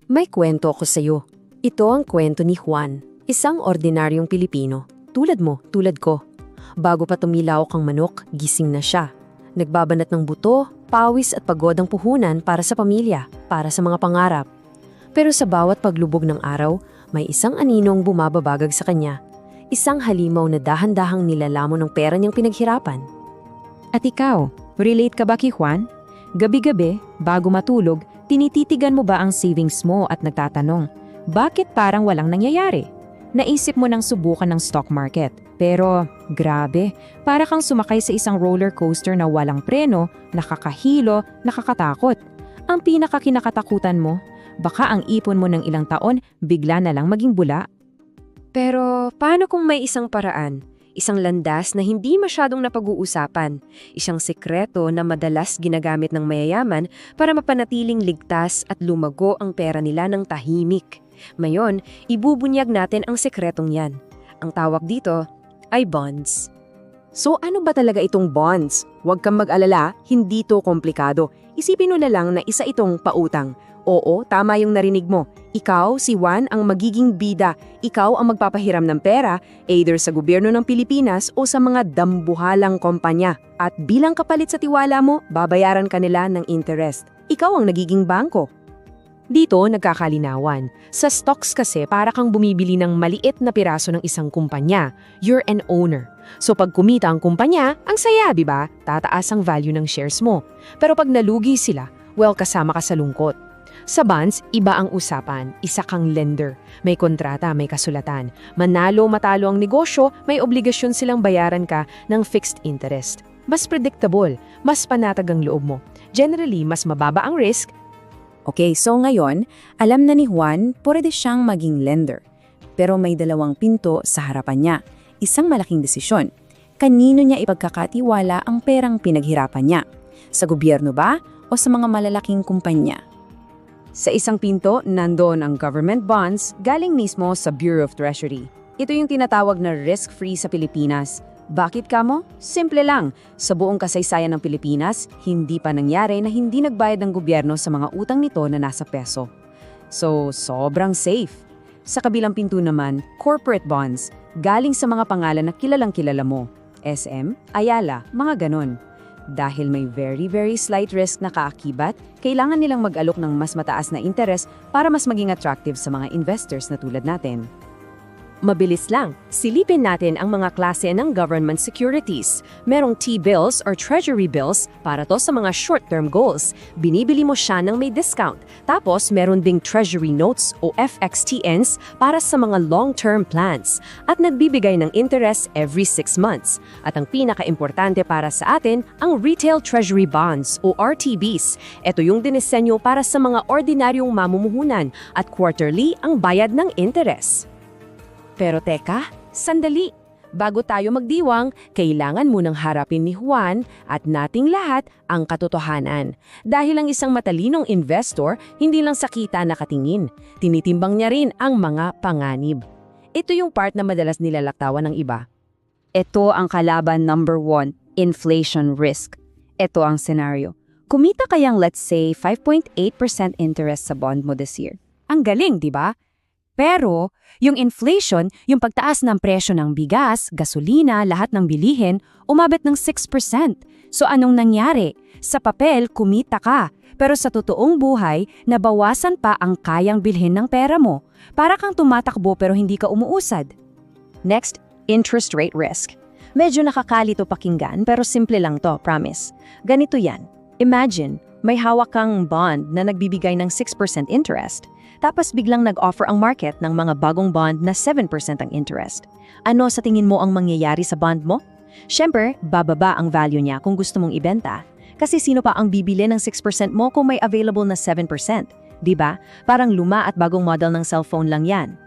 May kwento ako sa'yo. Ito ang kwento ni Juan, isang ordinaryong Pilipino. Tulad mo, tulad ko. Bago pa tumilaok ang manok, gising na siya. Nagbabanat ng buto, pawis at pagod ang puhunan para sa pamilya, para sa mga pangarap. Pero sa bawat paglubog ng araw, may isang aninong bumababagag sa kanya. Isang halimaw na dahan-dahang nilalamon ng pera niyang pinaghirapan. At ikaw, relate ka ba kay Juan? Gabi-gabi, bago matulog, tinititigan mo ba ang savings mo at nagtatanong, bakit parang walang nangyayari? Naisip mo nang subukan ng stock market. Pero, grabe, para kang sumakay sa isang roller coaster na walang preno, nakakahilo, nakakatakot. Ang pinakakinakatakutan mo, baka ang ipon mo ng ilang taon, bigla na lang maging bula. Pero paano kung may isang paraan? Isang landas na hindi masyadong napag-uusapan, isang sekreto na madalas ginagamit ng mayayaman para mapanatiling ligtas at lumago ang pera nila ng tahimik. Ngayon, ibubunyag natin ang sekretong yan. Ang tawag dito ay bonds. So ano ba talaga itong bonds? Huwag kang mag-alala, hindi to komplikado. Isipin mo na lang na isa itong pautang. Oo, tama yung narinig mo. Ikaw, si Juan, ang magiging bida. Ikaw ang magpapahiram ng pera, either sa gobyerno ng Pilipinas o sa mga dambuhalang kompanya. At bilang kapalit sa tiwala mo, babayaran ka nila ng interest. Ikaw ang nagiging bangko. Dito nagkakalinawan. Sa stocks kasi para kang bumibili ng maliit na piraso ng isang kumpanya. You're an owner. So pag kumita ang kumpanya, ang saya, di ba? Tataas ang value ng shares mo. Pero pag nalugi sila, well, kasama ka sa lungkot. Sa bonds, iba ang usapan. Isa kang lender. May kontrata, may kasulatan. Manalo, matalo ang negosyo, may obligasyon silang bayaran ka ng fixed interest. Mas predictable, mas panatag ang loob mo. Generally, mas mababa ang risk. Okay, so ngayon, alam na ni Juan, pwede siyang maging lender. Pero may dalawang pinto sa harapan niya. Isang malaking desisyon. Kanino niya ipagkakatiwala ang perang pinaghirapan niya? Sa gobyerno ba o sa mga malalaking kumpanya? Sa isang pinto, nandoon ang government bonds galing mismo sa Bureau of Treasury. Ito yung tinatawag na risk-free sa Pilipinas. Bakit kamo? Simple lang. Sa buong kasaysayan ng Pilipinas, hindi pa nangyari na hindi nagbayad ng gobyerno sa mga utang nito na nasa peso. So, sobrang safe. Sa kabilang pinto naman, corporate bonds, galing sa mga pangalan na kilalang-kilala mo. SM, Ayala, mga ganon. Dahil may very slight risk na kaakibat, kailangan nilang mag-alok ng mas mataas na interest para mas maging attractive sa mga investors na tulad natin. Mabilis lang, silipin natin ang mga klase ng government securities. Merong T-bills or treasury bills para to sa mga short-term goals. Binibili mo siya ng may discount. Tapos meron ding treasury notes o FXTNs para sa mga long-term plans. At nagbibigay ng interest every 6 months. At ang pinaka-importante para sa atin, ang retail treasury bonds o RTBs. Ito yung dinisenyo para sa mga ordinaryong mamumuhunan at quarterly ang bayad ng interest. Pero teka, sandali. Bago tayo magdiwang, kailangan munang harapin ni Juan at nating lahat ang katotohanan. Dahil ang isang matalinong investor, hindi lang sa kita nakatingin. Tinitimbang niya rin ang mga panganib. Ito yung part na madalas nilalaktawan ng iba. Ito ang kalaban number 1, inflation risk. Ito ang senaryo. Kumita kayang let's say 5.8% interest sa bond mo this year. Ang galing, di ba? Pero, yung inflation, yung pagtaas ng presyo ng bigas, gasolina, lahat ng bilihin, umabot ng 6%. So anong nangyari? Sa papel, kumita ka. Pero sa totoong buhay, nabawasan pa ang kayang bilhin ng pera mo. Para kang tumatakbo pero hindi ka umuusad. Next, interest rate risk. Medyo nakakalito pakinggan pero simple lang to, promise. Ganito yan. Imagine, may hawak kang bond na nagbibigay ng 6% interest. Tapos biglang nag-offer ang market ng mga bagong bond na 7% ang interest. Ano sa tingin mo ang mangyayari sa bond mo? Siyempre, bababa ang value niya kung gusto mong ibenta. Kasi sino pa ang bibili ng 6% mo kung may available na 7%? Diba? Parang luma at bagong model ng cellphone lang yan.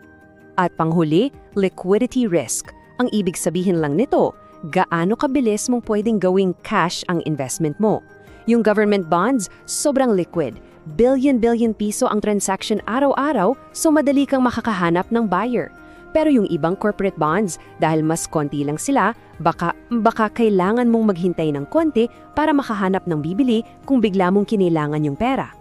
At panghuli, liquidity risk. Ang ibig sabihin lang nito, gaano kabilis mong pwedeng gawing cash ang investment mo. Yung government bonds, sobrang liquid. Billion piso ang transaction araw-araw, so madali kang makakahanap ng buyer. Pero yung ibang corporate bonds, dahil mas konti lang sila, baka kailangan mong maghintay ng konti para makahanap ng bibili kung bigla mong kinailangan yung pera.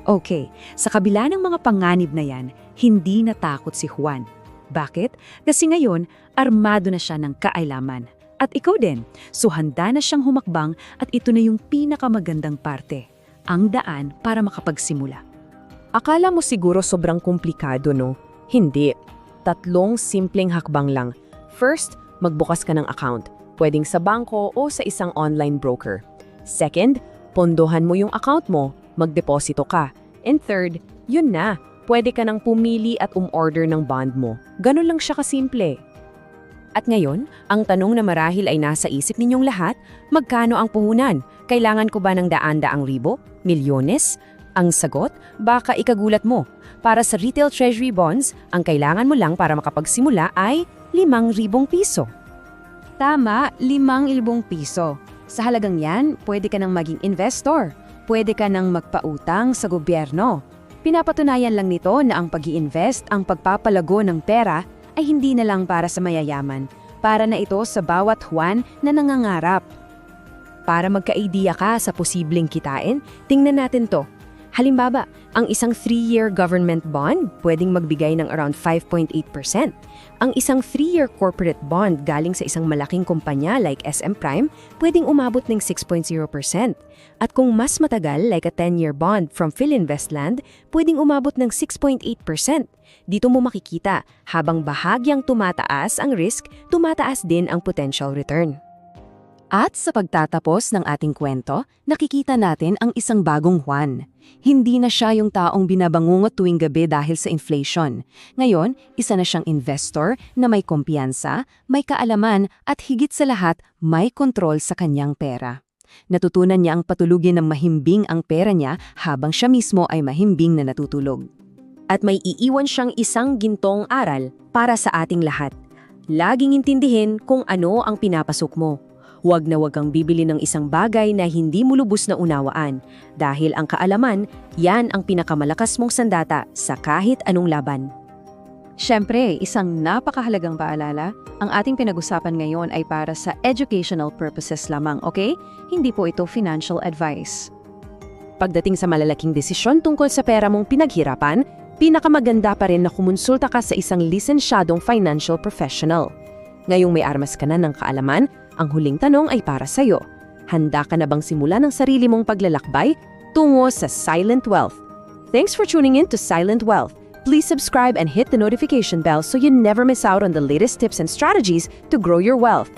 Okay, sa kabila ng mga panganib na yan, hindi natakot si Juan. Bakit? Kasi ngayon, armado na siya ng kaalaman. At ikaw din, so handa na siyang humakbang at ito na yung pinakamagandang parte, ang daan para makapagsimula. Akala mo siguro sobrang komplikado, no? Hindi. 3 simpleng hakbang lang. First, magbukas ka ng account. Pwedeng sa bangko o sa isang online broker. Second, pondohan mo yung account mo, magdeposito ka. And third, yun na. Pwede ka nang pumili at umorder ng bond mo. Ganun lang siya kasimple. At ngayon, ang tanong na marahil ay nasa isip ninyong lahat, magkano ang puhunan? Kailangan ko ba ng daan-daang ribo? Milyones? Ang sagot, baka ikagulat mo. Para sa retail treasury bonds, ang kailangan mo lang para makapagsimula ay 5,000 piso. Tama, 5,000 piso. Sa halagang yan, pwede ka nang maging investor. Pwede ka nang magpautang sa gobyerno. Pinapatunayan lang nito na ang pag-i-invest, ang pagpapalago ng pera, ay hindi na lang para sa mayayaman. Para na ito sa bawat Juan na nangangarap. Para magka-idea ka sa posibleng kitain, tingnan natin to. Halimbawa, ang isang 3-year government bond pwedeng magbigay ng around 5.8%. Ang isang 3-year corporate bond galing sa isang malaking kumpanya like SM Prime pwedeng umabot ng 6.0%. At kung mas matagal like a 10-year bond from Philinvestland, pwedeng umabot ng 6.8%. Dito mo makikita, habang bahagyang tumataas ang risk, tumataas din ang potential return. At sa pagtatapos ng ating kwento, nakikita natin ang isang bagong Juan. Hindi na siya yung taong binabangungot tuwing gabi dahil sa inflation. Ngayon, isa na siyang investor na may kumpiyansa, may kaalaman at higit sa lahat, may kontrol sa kanyang pera. Natutunan niya ang patulugin ng mahimbing ang pera niya habang siya mismo ay mahimbing na natutulog. At may iiwan siyang isang gintong aral para sa ating lahat. Laging intindihin kung ano ang pinapasok mo. Huwag na huwag kang bibili ng isang bagay na hindi mo lubos na unawaan dahil ang kaalaman, yan ang pinakamalakas mong sandata sa kahit anong laban. Siyempre, isang napakahalagang paalala, ang ating pinag-usapan ngayon ay para sa educational purposes lamang, okay? Hindi po ito financial advice. Pagdating sa malalaking desisyon tungkol sa pera mong pinaghirapan, pinakamaganda pa rin na kumonsulta ka sa isang lisensyadong financial professional. Ngayong may armas ka na ng kaalaman, ang huling tanong ay para sa'yo. Handa ka na bang simulan ng sarili mong paglalakbay tungo sa Silent Wealth? Thanks for tuning in to Silent Wealth. Please subscribe and hit the notification bell so you never miss out on the latest tips and strategies to grow your wealth.